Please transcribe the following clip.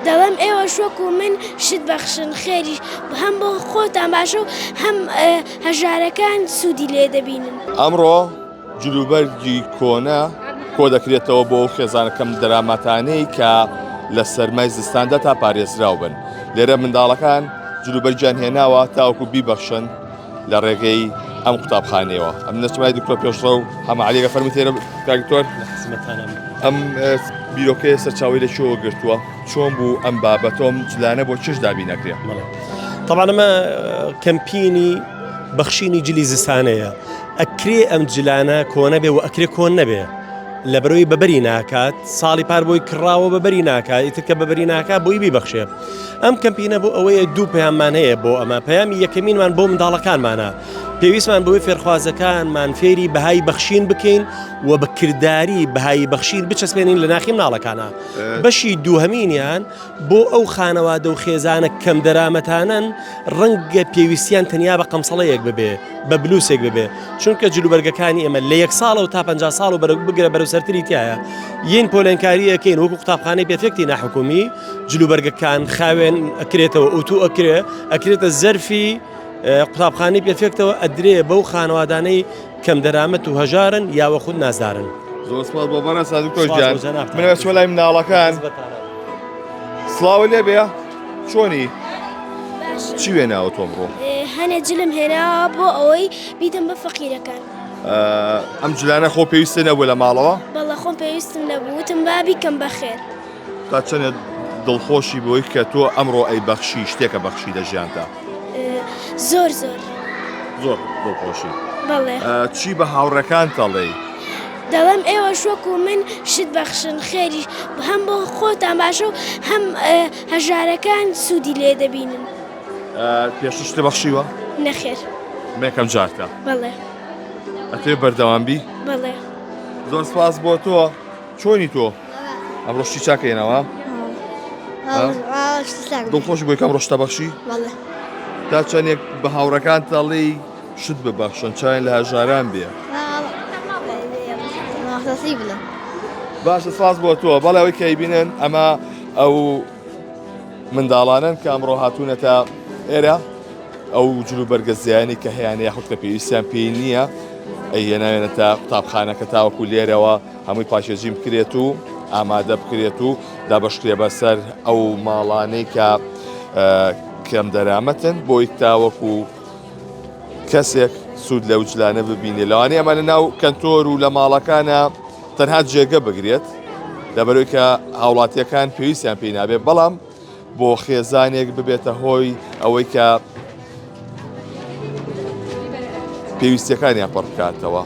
دەڵێم ئێوە شوەکو من شت بەخشن خێری هەم بۆ خۆتان باشە و هەم هەژارەکان سوودی لێ دەبینن. ئەمڕۆ جلوبەرگی کۆنا کۆ دەکرێتەوە بۆ خێزانەکەم دەرامەتانەی کە لە سەرمای زستاندا تا پارێزراو بن. لێرە منداڵەکان جلوبەرگیان هێناوە تاوەکو بیبەخشن لە ڕێگەی ئەم قوتابخانەوەە. ئەم نەچمای دکتۆر پێشڕە و هەمە عەلیگە فەرمی تێرە کاکتۆر ئەم بیرۆکەیە سەرچاوی لەکوێوە گرتووە چۆن بوو ئەم بابەتۆم جلانە بۆ چش دابی نەکرێ. طبعا ئەمە کەمپینی بەخشینی جلی زستانەیە ئەکرێ ئەم جلانە کۆنە بێ و ئەکرێ کۆن نەبێ لە بەرەوەی بەبەری ناکات ساڵی پار بۆی کڕاوە بەبەری ناکات ئیتر کە بەبەری ناکات بۆی بیبەخشێ. ئەم کەمپینە بۆ ئەوەیە دوو پەیاممان هەیە بۆ ئەمە پەیامی یەکەمینمان بۆ منداڵەکانمانە پێویستمان بۆی فێرخوازەکانمان فێری بەهای بەخشین بکەین و بەکردداری بەهای بەخشین بچەسپێنین لە ناخی مناڵەکانە. بەشی دووهەمینیان بۆ ئەو خانەوادە و خێزانە کەم دەرامەتانن ڕەنگە پێویستیان تەنیا بە قەمسەڵەیەک ببێ بە بلووسێک ببێ چونکە جلوبەرگەکانی ئێمە لە 1 ساڵ و تا 50 ساڵ و بگرە بەرەو سەرتری تایە یین پۆلێنکاریەکەین وەکو قوتابخانەی پێفێکتی ناحکومی جلوبەرگەکان خاوێن ئەکرێتەوە ئۆتو ئەکرێتە زەرفی قوتابخانەی پێفێکتەوە ئەدرێ بەو خانەوادانەی کەم دەرامەت و هەژارن یاوە خود نازدارن. زۆر سپاس بۆ بەڕێز دکتۆر گیان. منەوە چۆ لای مناڵەکان سڵاو لێ بێ چۆنی چی وێناوە تۆ ئەمڕۆ؟ هەنێ جلم هێناوە بۆ ئەوەی بیدەم بە فەقیرەکان. ئەم جلانە خۆ پێویستە نەبوو لە ماڵەوە؟ بەڵە خۆم پێویستم نەبووتم با بیکەم بەخێر. تا چەندێک دڵخۆشی بۆی کە تۆ ئەمڕۆ ئەی بەخشی شتێکە بەخشی لە ژیانتا؟ زۆر دڵخۆشی. بەڵێ. چی بە هاوڕەکان تەڵێی؟ دەڵێم ئێوە شوەکو من شت بەخشن خێری هەم بۆ خۆتان باشە و هەم هەژارەکان سوودی لێ دەبینن. پێشتر شتە بەخشیوە؟ نەخێر. مێکەم جارتە؟ بەڵێ. ئەتێ بەردەوامبی؟ بەڵێ. زۆر سپاس بۆ تۆ. چۆنی تۆ؟ ئەمڕۆ شتی چاکەینەوە؟ دڵخۆشی بۆی کەم ڕۆشتە بەخشی؟ بەڵێ. تا چەندێک بە هاوڕەکان تەڵی شت ببەخشن چاین لە هەژاران بێ. باشە سپاس بۆ تۆ. بەڵێ ئەوەی کەیبینن ئەمە ئەو منداڵانن کە ئەمڕۆ هاتوونەتە ئێرە ئەو جلوبەرگە زیانی کە هەیەیان یاخود کە پێویستیان پێی نییە ئەیهێناوێنێتە قوتابخانەکە تاوەکو لێرەوە هەمووی پاشێژیم بکرێت و ئامادە بکرێت و دابەشکرێ بەسەر ئەو ماڵانەی کە کەم دەرامەتن بۆی تاوەکو کەسێک سوود لەو جلانە ببینێ. لەوانەیە ئەمە لە ناو کەنتۆر و لە ماڵەکانە تەنها جێگە بگرێت لەبەرەوەی کە هاوڵاتیەکان پێویستیان پێی نابێت بەڵام بۆ خێزانێک ببێتە هۆی ئەوەی کە پێویستیەکانیان پڕ بکاتەوە.